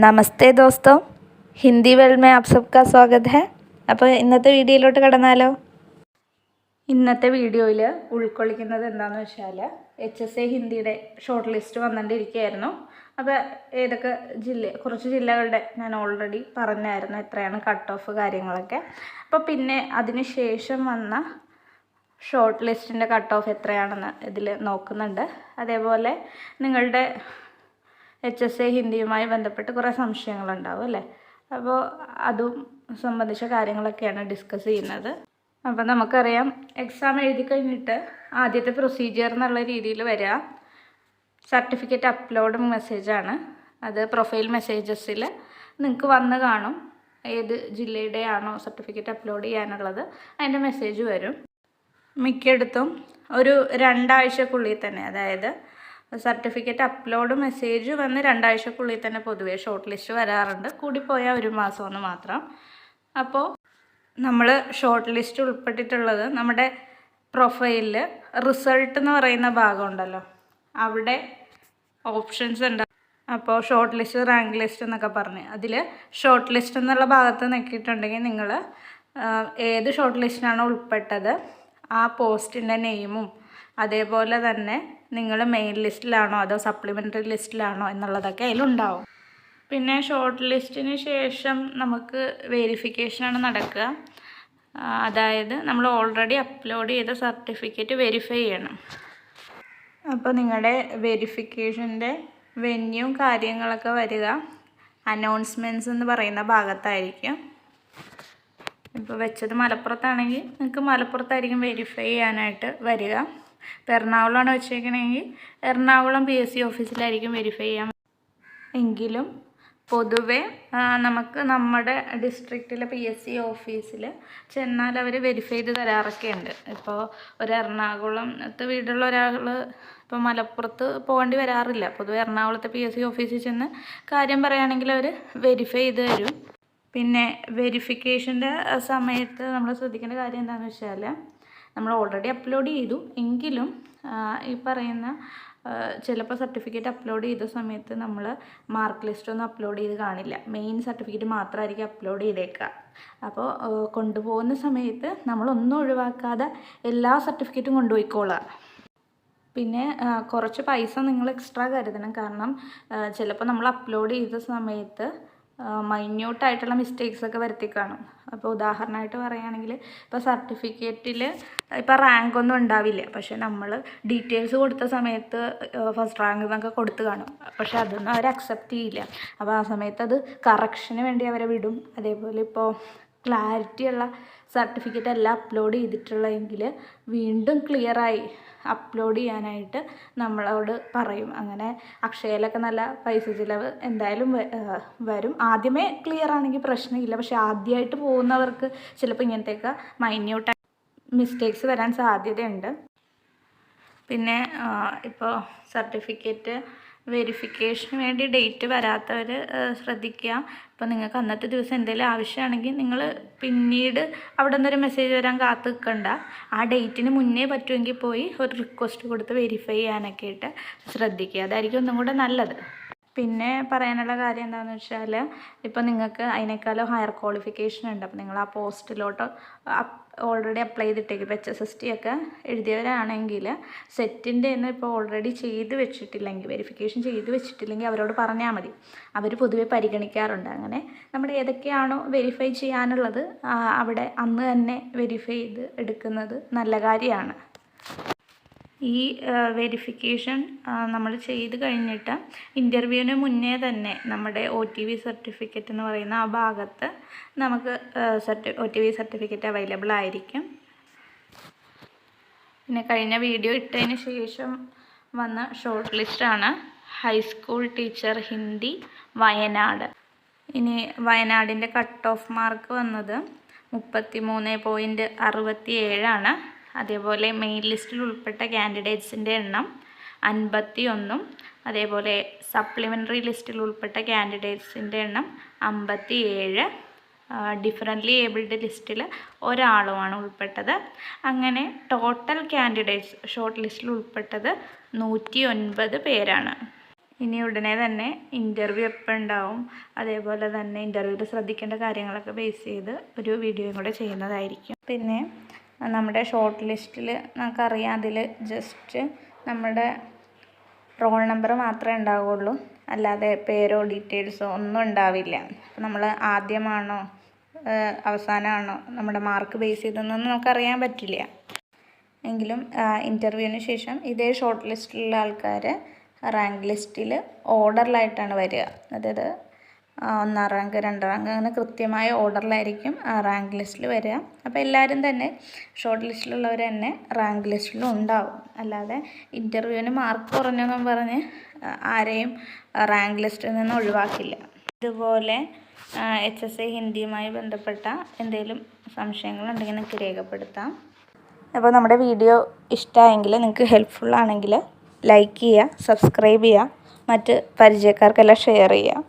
നമസ്തേ ദോസ്തോ, Hindi world में आप सबका स्वागत है. അപ്പോൾ ഇന്നത്തെ വീഡിയോയിലോട്ട് കടന്നാലോ. ഇന്നത്തെ വീഡിയോയിൽ ഉൾക്കൊള്ളിക്കുന്നത് എന്താണെന്ന് വെച്ചാൽ HSA ഹിന്ദിയുടെ ഷോർട്ട് ലിസ്റ്റ് വന്നുകൊണ്ടിരിക്കുകയായിരുന്നു. അപ്പോൾ കുറച്ച് ജില്ലകളുടെ ഞാൻ ഓൾറെഡി പറഞ്ഞായിരുന്നു എത്രയാണ് കട്ട് ഓഫ് കാര്യങ്ങളൊക്കെ. അപ്പോൾ പിന്നെ അതിന് ശേഷം വന്ന ഷോർട്ട് ലിസ്റ്റിൻ്റെ കട്ട് ഓഫ് എത്രയാണെന്ന് ഇതിൽ നോക്കുന്നുണ്ട്. അതേപോലെ നിങ്ങളുടെ HSA ഹിന്ദിയുമായി ബന്ധപ്പെട്ട് കുറേ സംശയങ്ങളുണ്ടാവും അല്ലേ. അപ്പോൾ അതും സംബന്ധിച്ച കാര്യങ്ങളൊക്കെയാണ് ഡിസ്കസ് ചെയ്യുന്നത്. അപ്പോൾ നമുക്കറിയാം, എക്സാം എഴുതി കഴിഞ്ഞിട്ട് ആദ്യത്തെ പ്രൊസീജിയർ എന്നുള്ള രീതിയിൽ വരിക സർട്ടിഫിക്കറ്റ് അപ്ലോഡ് മെസ്സേജാണ്. അത് പ്രൊഫൈൽ മെസ്സേജസിൽ നിങ്ങൾക്ക് വന്ന് കാണും. ഏത് ജില്ലയുടെ ആണോ സർട്ടിഫിക്കറ്റ് അപ്ലോഡ് ചെയ്യാനുള്ളത് അതിൻ്റെ മെസ്സേജ് വരും. മിക്കയിടത്തും ഒരു 2 ആഴ്ചക്കുള്ളിൽ തന്നെ, അതായത് സർട്ടിഫിക്കറ്റ് അപ്ലോഡ് മെസ്സേജ് വന്ന് 2 ആഴ്ചക്കുള്ളിൽ തന്നെ പൊതുവേ ഷോർട്ട് ലിസ്റ്റ് വരാറുണ്ട്. കൂടിപ്പോയാൽ 1 മാസമെന്ന് മാത്രം. അപ്പോൾ നമ്മൾ ഷോർട്ട് ലിസ്റ്റ് ഉൾപ്പെട്ടിട്ടുള്ളത് നമ്മുടെ പ്രൊഫൈലിൽ റിസൾട്ട് എന്ന് പറയുന്ന ഭാഗം ഉണ്ടല്ലോ, അവിടെ ഓപ്ഷൻസ് ഉണ്ട്. അപ്പോൾ ഷോർട്ട് ലിസ്റ്റ്, റാങ്ക് ലിസ്റ്റ് എന്നൊക്കെ പറഞ്ഞ് അതിൽ ഷോർട്ട് ലിസ്റ്റ് എന്നുള്ള ഭാഗത്ത് നോക്കിയിട്ടുണ്ടെങ്കിൽ നിങ്ങൾ ഏത് ഷോർട്ട് ലിസ്റ്റിനാണോ ഉൾപ്പെട്ടത് ആ പോസ്റ്റിൻ്റെ നെയിമും അതേപോലെ തന്നെ നിങ്ങൾ മെയിൻ ലിസ്റ്റിലാണോ അതോ സപ്ലിമെൻ്ററി ലിസ്റ്റിലാണോ എന്നുള്ളതൊക്കെ അതിലുണ്ടാവും. പിന്നെ ഷോർട്ട് ലിസ്റ്റിന് ശേഷം നമുക്ക് വെരിഫിക്കേഷനാണ് നടക്കുക. അതായത് നമ്മൾ ഓൾറെഡി അപ്ലോഡ് ചെയ്ത സർട്ടിഫിക്കറ്റ് വെരിഫൈ ചെയ്യണം. അപ്പോൾ നിങ്ങളുടെ വെരിഫിക്കേഷൻ്റെ വെന്യൂവും കാര്യങ്ങളൊക്കെ വരിക അനൗൺസ്മെൻറ്റ്സ് എന്ന് പറയുന്ന ഭാഗത്തായിരിക്കും. ഇപ്പോൾ വെച്ചത് മലപ്പുറത്താണെങ്കിൽ നിങ്ങൾക്ക് മലപ്പുറത്തായിരിക്കും വെരിഫൈ ചെയ്യാനായിട്ട് വരിക. ഇപ്പോൾ എറണാകുളമാണ് വെച്ചേക്കണമെങ്കിൽ എറണാകുളം PSC ഓഫീസിലായിരിക്കും വെരിഫൈ ചെയ്യാൻ. എങ്കിലും പൊതുവേ നമുക്ക് നമ്മുടെ ഡിസ്ട്രിക്റ്റിലെ PSC ഓഫീസിൽ ചെന്നാൽ അവർ വെരിഫൈ ചെയ്ത് തരാറൊക്കെ ഉണ്ട്. ഇപ്പോൾ ഒരു എറണാകുളത്ത് വീടുള്ള ഒരാൾ ഇപ്പോൾ മലപ്പുറത്ത് പോകേണ്ടി വരാറില്ല. പൊതുവെ എറണാകുളത്തെ PSC ഓഫീസിൽ ചെന്ന് കാര്യം പറയുകയാണെങ്കിൽ അവർ വെരിഫൈ ചെയ്ത് തരും. പിന്നെ വെരിഫിക്കേഷൻ്റെ സമയത്ത് നമ്മൾ ശ്രദ്ധിക്കേണ്ട കാര്യം എന്താണെന്ന് വെച്ചാൽ, നമ്മൾ ഓൾറെഡി അപ്ലോഡ് ചെയ്തു എങ്കിലും ഈ പറയുന്ന ചിലപ്പോൾ സർട്ടിഫിക്കറ്റ് അപ്ലോഡ് ചെയ്ത സമയത്ത് നമ്മൾ മാർക്ക് ലിസ്റ്റൊന്നും അപ്ലോഡ് ചെയ്ത് കാണില്ല. മെയിൻ സർട്ടിഫിക്കറ്റ് മാത്രമായിരിക്കും അപ്ലോഡ് ചെയ്തേക്കുക. അപ്പോൾ കൊണ്ടുപോകുന്ന സമയത്ത് നമ്മളൊന്നും ഒഴിവാക്കാതെ എല്ലാ സർട്ടിഫിക്കറ്റും കൊണ്ടുപോയിക്കോളുക. പിന്നെ കുറച്ച് പൈസ നിങ്ങൾ എക്സ്ട്രാ കരുതണം. കാരണം ചിലപ്പോൾ നമ്മൾ അപ്ലോഡ് ചെയ്ത സമയത്ത് മൈന്യൂട്ടായിട്ടുള്ള മിസ്റ്റേക്സൊക്കെ വരുത്തി കാണും. അപ്പോൾ ഉദാഹരണമായിട്ട് പറയുകയാണെങ്കിൽ ഇപ്പോൾ സർട്ടിഫിക്കറ്റിൽ ഇപ്പോൾ റാങ്കൊന്നും ഉണ്ടാവില്ല, പക്ഷേ നമ്മൾ ഡീറ്റെയിൽസ് കൊടുത്ത സമയത്ത് ഫസ്റ്റ് റാങ്ക് എന്നൊക്കെ കൊടുത്ത് കാണും. പക്ഷേ അതൊന്നും അവർ അക്സെപ്റ്റ് ചെയ്യില്ല. അപ്പോൾ ആ സമയത്ത് അത് കറക്ഷന് വേണ്ടി അവരെ വിടും. അതേപോലെ ഇപ്പോൾ ക്ലാരിറ്റിയുള്ള സർട്ടിഫിക്കറ്റ് എല്ലാം അപ്ലോഡ് ചെയ്തിട്ടുള്ളതെങ്കിൽ വീണ്ടും ക്ലിയറായി അപ്ലോഡ് ചെയ്യാനായിട്ട് നമ്മളോട് പറയും. അങ്ങനെ അക്ഷയയിലൊക്കെ നല്ല പൈസ ചിലവ് എന്തായാലും വരും. ആദ്യമേ ക്ലിയർ ആണെങ്കിൽ പ്രശ്നമില്ല, പക്ഷേ ആദ്യമായിട്ട് പോകുന്നവർക്ക് ചിലപ്പോൾ ഇങ്ങനത്തെയൊക്കെ മൈന്യൂട്ട് മിസ്റ്റേക്സ് വരാൻ സാധ്യതയുണ്ട്. പിന്നെ ഇപ്പോൾ സർട്ടിഫിക്കറ്റ് വെരിഫിക്കേഷന് വേണ്ടി ഡേറ്റ് വരാത്തവർ ശ്രദ്ധിക്കുക. ഇപ്പോൾ നിങ്ങൾക്ക് അന്നത്തെ ദിവസം എന്തെങ്കിലും ആവശ്യമാണെങ്കിൽ നിങ്ങൾ പിന്നീട് അവിടെ നിന്നൊരു മെസ്സേജ് വരാൻ കാത്ത് നിൽക്കണ്ട. ആ ഡേറ്റിന് മുന്നേ പറ്റുമെങ്കിൽ പോയി ഒരു റിക്വസ്റ്റ് കൊടുത്ത് വെരിഫൈ ചെയ്യാനൊക്കെ ആയിട്ട് ശ്രദ്ധിക്കുക. അതായിരിക്കും ഒന്നും കൂടെ നല്ലത്. പിന്നെ പറയാനുള്ള കാര്യം എന്താണെന്ന് വെച്ചാൽ, ഇപ്പോൾ നിങ്ങൾക്ക് അതിനേക്കാളും ഹയർ ക്വാളിഫിക്കേഷൻ ഉണ്ട്. അപ്പോൾ നിങ്ങൾ ആ പോസ്റ്റിലോട്ട് ഓൾറെഡി അപ്ലൈ ചെയ്തിട്ടേക്കും. ഇപ്പോൾ HSST ഒക്കെ എഴുതിയവരാണെങ്കിൽ സെറ്റിൻ്റെ തന്നെ ഇപ്പോൾ ഓൾറെഡി ചെയ്ത് വെച്ചിട്ടില്ലെങ്കിൽ, വെരിഫിക്കേഷൻ ചെയ്ത് വെച്ചിട്ടില്ലെങ്കിൽ അവരോട് പറഞ്ഞാൽ മതി. അവർ പൊതുവെ പരിഗണിക്കാറുണ്ട്. അങ്ങനെ നമ്മൾ ഏതൊക്കെയാണോ വെരിഫൈ ചെയ്യാനുള്ളത് അവിടെ അന്ന് തന്നെ വെരിഫൈ ചെയ്ത് എടുക്കുന്നത് നല്ല കാര്യമാണ്. ഈ വെരിഫിക്കേഷൻ നമ്മൾ ചെയ്ത് കഴിഞ്ഞിട്ട് ഇൻ്റർവ്യൂവിന് മുന്നേ തന്നെ നമ്മുടെ OTV സർട്ടിഫിക്കറ്റ് എന്ന് പറയുന്ന ആ ഭാഗത്ത് നമുക്ക് OTV സർട്ടിഫിക്കറ്റ് അവൈലബിൾ ആയിരിക്കും. പിന്നെ കഴിഞ്ഞ വീഡിയോ ഇട്ടതിന് ശേഷം വന്ന ഷോർട്ട് ലിസ്റ്റാണ് ഹൈസ്കൂൾ ടീച്ചർ ഹിന്ദി വയനാട്. ഇനി വയനാടിൻ്റെ കട്ട് ഓഫ് മാർക്ക് വന്നത് 33.67 അതേപോലെ മെയിൻ ലിസ്റ്റിൽ ഉൾപ്പെട്ട കാൻഡിഡേറ്റ്സിൻ്റെ എണ്ണം 51. അതേപോലെ സപ്ലിമെൻ്ററി ലിസ്റ്റിൽ ഉൾപ്പെട്ട കാൻഡിഡേറ്റ്സിൻ്റെ എണ്ണം 57. ഡിഫറൻ്റ്ലി ഏബിൾഡ് ലിസ്റ്റിൽ ഒരാളുമാണ് ഉൾപ്പെട്ടത്. അങ്ങനെ ടോട്ടൽ കാൻഡിഡേറ്റ്സ് ഷോർട്ട് ലിസ്റ്റിൽ ഉൾപ്പെട്ടത് 109 പേരാണ്. ഇനി ഉടനെ തന്നെ ഇൻ്റർവ്യൂ എപ്പോൾ ഉണ്ടാവും, അതേപോലെ തന്നെ ഇൻ്റർവ്യൂവിൽ ശ്രദ്ധിക്കേണ്ട കാര്യങ്ങളൊക്കെ ബേസ് ചെയ്ത് ഒരു വീഡിയോയും കൂടെ ചെയ്യുന്നതായിരിക്കും. പിന്നെ നമ്മുടെ ഷോർട്ട് ലിസ്റ്റിൽ നമുക്കറിയാം, അതിൽ ജസ്റ്റ് നമ്മുടെ റോൾ നമ്പർ മാത്രമേ ഉണ്ടാവുകയുള്ളൂ, അല്ലാതെ പേരോ ഡീറ്റെയിൽസോ ഒന്നും ഉണ്ടാവില്ല. അപ്പോൾ നമ്മൾ ആദ്യമാണോ അവസാനമാണോ നമ്മുടെ മാർക്ക് ബേസ് ചെയ്തതെന്നൊന്നും നമുക്കറിയാൻ പറ്റില്ല. എങ്കിലും ഇൻ്റർവ്യൂവിന് ശേഷം ഇതേ ഷോർട്ട് ലിസ്റ്റിലുള്ള ആൾക്കാർ റാങ്ക് ലിസ്റ്റിൽ ഓർഡറിലായിട്ടാണ് വരിക. അതായത് 1ാം റാങ്ക് 2ാം റാങ്ക് അങ്ങനെ കൃത്യമായ ഓർഡറിലായിരിക്കും റാങ്ക് ലിസ്റ്റിൽ വരിക. അപ്പോൾ എല്ലാവരും തന്നെ ഷോർട്ട് ലിസ്റ്റിലുള്ളവർ തന്നെ റാങ്ക് ലിസ്റ്റിലും ഉണ്ടാവും. അല്ലാതെ ഇൻ്റർവ്യൂവിന് മാർക്ക് കുറഞ്ഞെന്നും പറഞ്ഞ് ആരെയും റാങ്ക് ലിസ്റ്റിൽ നിന്ന് ഒഴിവാക്കില്ല. ഇതുപോലെ HSA ഹിന്ദിയുമായി ബന്ധപ്പെട്ട എന്തെങ്കിലും സംശയങ്ങളുണ്ടെങ്കിൽ നിങ്ങൾക്ക് രേഖപ്പെടുത്താം. അപ്പോൾ നമ്മുടെ വീഡിയോ ഇഷ്ടമായെങ്കിൽ, നിങ്ങൾക്ക് ഹെൽപ്ഫുൾ ആണെങ്കിൽ ലൈക്ക് ചെയ്യുക, സബ്സ്ക്രൈബ് ചെയ്യുക, മറ്റ് പരിചയക്കാർക്കെല്ലാം ഷെയർ ചെയ്യുക.